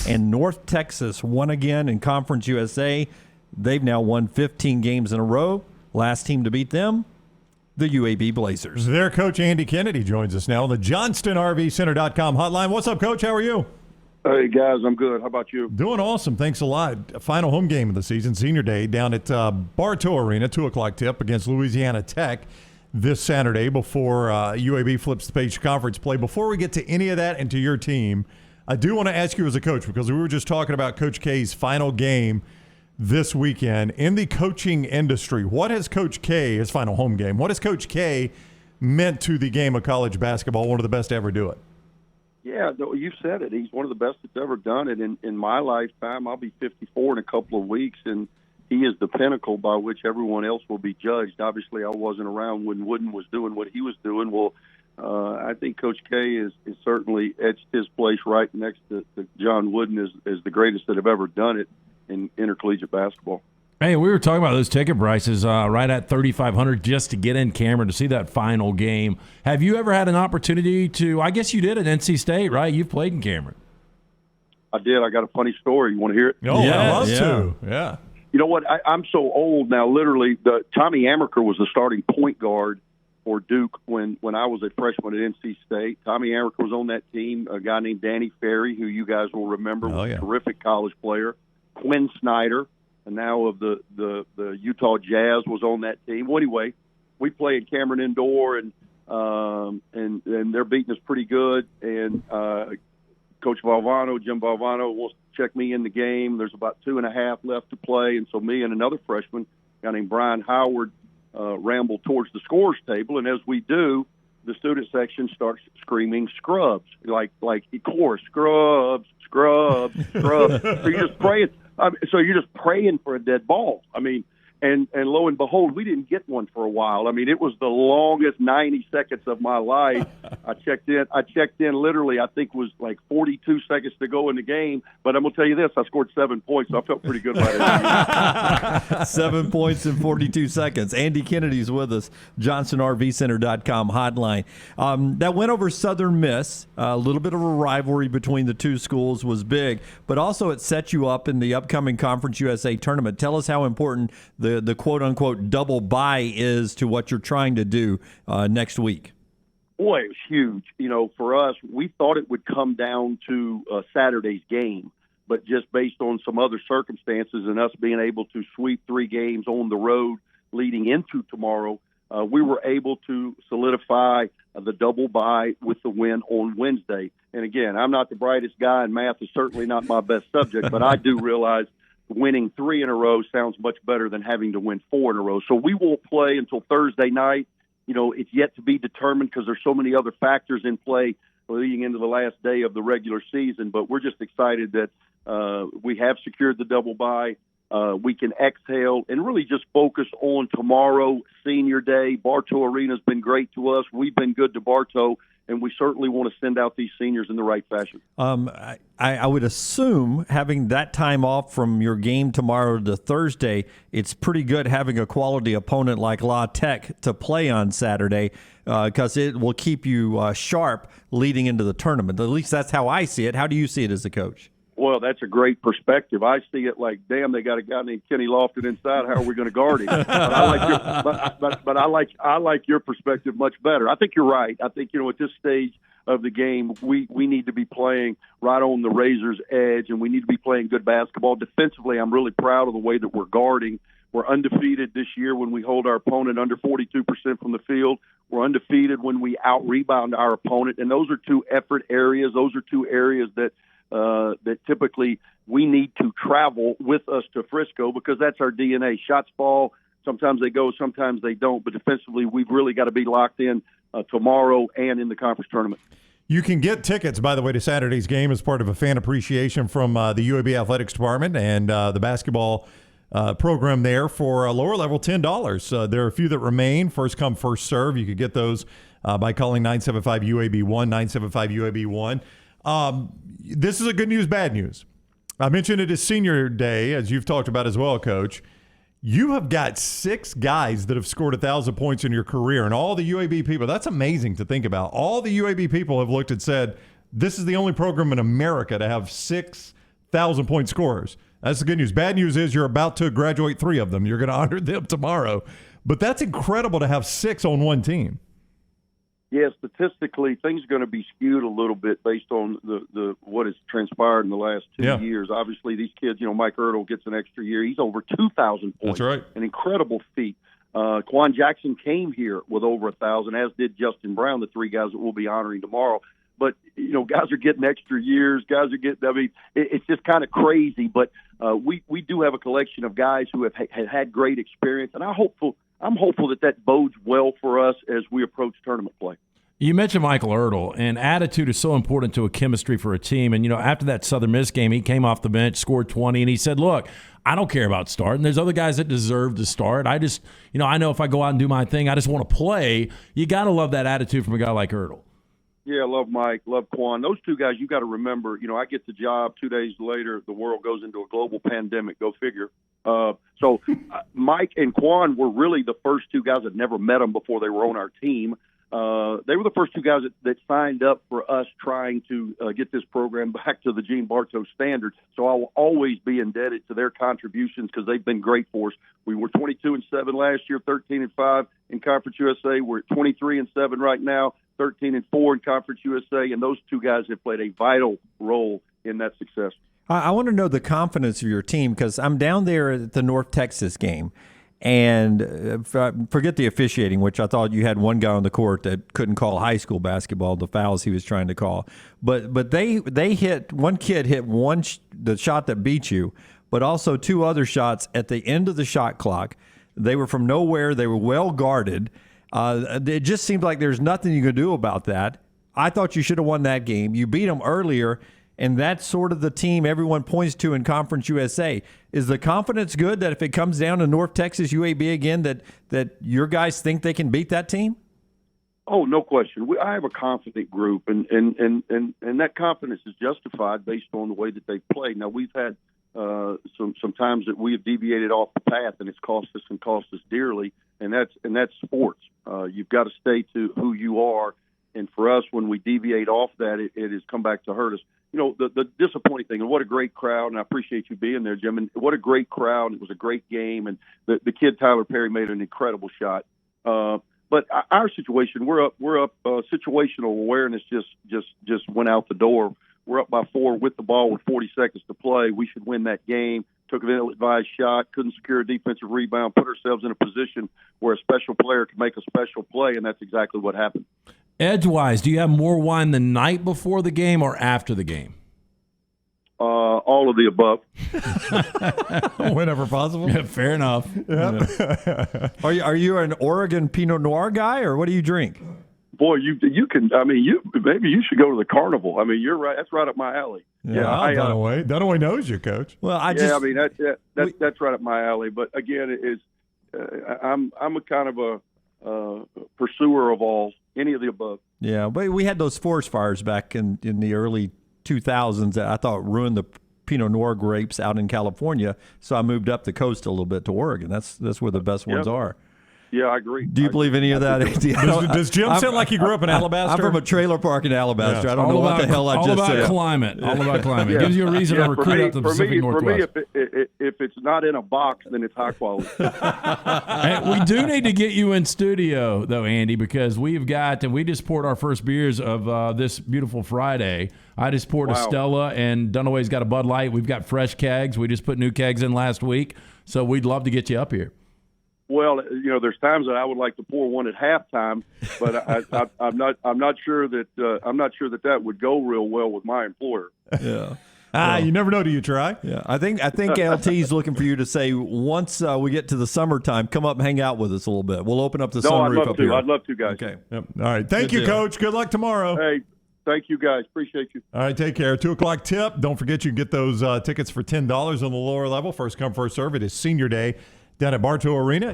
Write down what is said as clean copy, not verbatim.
And North Texas won again in Conference USA. They've now won 15 games in a row. Last team to beat them, the UAB Blazers. Their coach, Andy Kennedy, joins us now on the JohnstonRVCenter.com hotline. What's up, Coach? How are you? Hey, guys, I'm good. How about you? Doing awesome. Thanks a lot. Final home game of the season, Senior Day, down at Bartow Arena, 2 o'clock tip against Louisiana Tech this Saturday before UAB flips the page to conference play. Before we get to any of that and to your team, I do want to ask you as a coach, because we were just talking about Coach K's final game this weekend. In the coaching industry, what has Coach K, his final home game, what has Coach K meant to the game of college basketball, one of the best to ever do it? Yeah, you said it. He's one of the best that's ever done it. In my lifetime, I'll be 54 in a couple of weeks, and he is the pinnacle by which everyone else will be judged. Obviously, I wasn't around when Wooden was doing what he was doing. Well, I think Coach K is certainly etched his place right next to John Wooden as the greatest that have ever done it in intercollegiate basketball. Hey, we were talking about those ticket prices right at $3,500 just to get in Cameron to see that final game. Have you ever had an opportunity to? I guess you did at NC State, right? You've played in Cameron. I did. I got a funny story. You want to hear it? Oh, yeah, I'd love to. Yeah. You know what? I'm so old now. Literally, Tommy Amaker was the starting point guard for Duke when I was a freshman at NC State. Tommy Amaker was on that team. A guy named Danny Ferry, who you guys will remember, was a terrific college player. Quinn Snyder, and now of the Utah Jazz, was on that team. Well, anyway, we played Cameron Indoor, and they're beating us pretty good. And Coach Valvano, Jim Valvano, wants to check me in the game. There's about 2.5 left to play, and so me and another freshman, a guy named Brian Howard, ramble towards the scores table. And as we do, the student section starts screaming scrubs, like chorus, scrubs, scrubs, scrubs. So you're just praying. So you're just praying for a dead ball. I mean, and lo and behold, we didn't get one for a while. I mean, it was the longest 90 seconds of my life. I checked in literally, I think it was like 42 seconds to go in the game. But I'm going to tell you this, I scored 7 points, so I felt pretty good about it. 7 points in 42 seconds. Andy Kennedy's with us, JohnstonRVCenter.com hotline. That win over Southern Miss, a little bit of a rivalry between the two schools was big, but also it set you up in the upcoming Conference USA tournament. Tell us how important the quote-unquote double bye is to what you're trying to do next week. Boy, it was huge. You know, for us, we thought it would come down to Saturday's game, but just based on some other circumstances and us being able to sweep 3 games on the road leading into tomorrow, we were able to solidify the double bye with the win on Wednesday. And again, I'm not the brightest guy, and math is certainly not my best subject, but I do realize winning 3 in a row sounds much better than having to win 4 in a row. So we won't play until Thursday night. You know, it's yet to be determined because there's so many other factors in play leading into the last day of the regular season. But we're just excited that we have secured the double bye. We can exhale and really just focus on tomorrow, Senior Day. Bartow Arena's been great to us. We've been good to Bartow, and we certainly want to send out these seniors in the right fashion. I would assume having that time off from your game tomorrow to Thursday, it's pretty good having a quality opponent like LaTech to play on Saturday because it will keep you sharp leading into the tournament. At least that's how I see it. How do you see it as a coach? Well, that's a great perspective. I see it like, damn, they got a guy named Kenny Lofton inside. How are we going to guard him? But I like your perspective much better. I think you're right. I think, you know, at this stage of the game, we need to be playing right on the razor's edge, and we need to be playing good basketball. Defensively, I'm really proud of the way that we're guarding. We're undefeated this year when we hold our opponent under 42% from the field. We're undefeated when we out-rebound our opponent, and those are 2 effort areas. Those are 2 areas that typically we need to travel with us to Frisco because that's our DNA. Shots fall. Sometimes they go, sometimes they don't. But defensively, we've really got to be locked in tomorrow and in the conference tournament. You can get tickets, by the way, to Saturday's game as part of a fan appreciation from the UAB Athletics Department and the basketball program there for a lower level, $10. There are a few that remain. First come, first serve. You could get those by calling 975-UAB-1, 975-UAB-1. This is a good news, bad news. I mentioned it as Senior Day, as you've talked about as well, Coach. You have got 6 guys that have scored 1,000 points in your career, and all the UAB people, that's amazing to think about. All the UAB people have looked and said, this is the only program in America to have 6 1,000-point scorers. That's the good news. Bad news is you're about to graduate 3 of them. You're going to honor them tomorrow. But that's incredible to have 6 on one team. Yeah, statistically, things are going to be skewed a little bit based on the what has transpired in the last 2 years. Obviously, these kids, Mike Ertl gets an extra year. He's over 2,000 points. That's right. An incredible feat. Quan Jackson came here with over 1,000, as did Justin Brown, the 3 guys that we'll be honoring tomorrow. But, guys are getting extra years. Guys are getting it's just kind of crazy. But we do have a collection of guys who have had great experience, and I'm hopeful that bodes well for us as we approach tournament play. You mentioned Michael Ertl, and attitude is so important to a chemistry for a team. And, after that Southern Miss game, he came off the bench, scored 20, and he said, look, I don't care about starting. There's other guys that deserve to start. I just, I know if I go out and do my thing, I just want to play. You got to love that attitude from a guy like Ertl. Yeah, I love Mike, love Quan. Those 2 guys, you got to remember, I get the job 2 days later, the world goes into a global pandemic. Go figure. So Mike and Quan were really the first 2 guys that never met them before they were on our team. They were the first 2 guys that signed up for us trying to get this program back to the Gene Bartow standards. So I will always be indebted to their contributions because they've been great for us. We were 22-7 last year, 13-5 in Conference USA. We're at 23-7 right now, 13-4 in Conference USA, and those 2 guys have played a vital role in that success. I want to know the confidence of your team because I'm down there at the North Texas game. And forget the officiating, which I thought you had one guy on the court that couldn't call high school basketball, the fouls he was trying to call. But they hit, one kid hit the shot that beat you, but also 2 other shots at the end of the shot clock. They were from nowhere. They were well guarded. It just seemed like there's nothing you could do about that. I thought you should have won that game. You beat them earlier. And that's sort of the team everyone points to in Conference USA. Is the confidence good that if it comes down to North Texas UAB again, that your guys think they can beat that team? Oh, no question. I have a confident group, and that confidence is justified based on the way that they've played. Now, we've had some times that we have deviated off the path, and it's cost us dearly, and that's sports. You've got to stay to who you are, and for us, when we deviate off that, it has come back to hurt us. The disappointing thing, and what a great crowd, and I appreciate you being there, Jim, and what a great crowd. It was a great game, and the kid Tyler Perry made an incredible shot. But our situation, we're up. Situational awareness just went out the door. We're up by 4 with the ball with 40 seconds to play. We should win that game. Took an ill-advised shot, couldn't secure a defensive rebound, put ourselves in a position where a special player could make a special play, and that's exactly what happened. Edgewise, do you have more wine the night before the game or after the game? All of the above. Whenever possible. Yeah, fair enough. Yeah. Are you an Oregon Pinot Noir guy, or what do you drink? Boy, you can. I mean, maybe you should go to the carnival. I mean, you're right. That's right up my alley. Yeah, Dunaway knows you, Coach. Well, that's right up my alley. But again, I'm a kind of a pursuer of any of the above. Yeah, but we had those forest fires back in the early 2000s that I thought ruined the Pinot Noir grapes out in California. So I moved up the coast a little bit to Oregon. That's where the best ones are. Yeah, I agree. Do you believe any of that? Does Jim sound like he grew up in Alabaster? I'm from a trailer park in Alabaster. Yeah. I don't know what the hell I just said. All about climate. All about climate. It gives you a reason to recruit out to the Pacific Northwest. For me, if it's not in a box, then it's high quality. Hey, we do need to get you in studio, though, Andy, because we just poured our first beers of this beautiful Friday. I just poured a Stella, and Dunaway's got a Bud Light. We've got fresh kegs. We just put new kegs in last week, so we'd love to get you up here. Well, there's times that I would like to pour one at halftime, but I'm not sure that would go real well with my employer. Yeah. You never know till you try. Yeah, I think LT's looking for you to say once we get to the summertime, come up and hang out with us a little bit. We'll open up the sunroof up here. I'd love to, guys. Okay. Yep. All right. Thank you, Coach. Good luck tomorrow. Hey, thank you, guys. Appreciate you. All right, take care. 2:00 tip. Don't forget you can get those tickets for $10 on the lower level. First come, first serve. It is Senior Day down at Bartow Arena.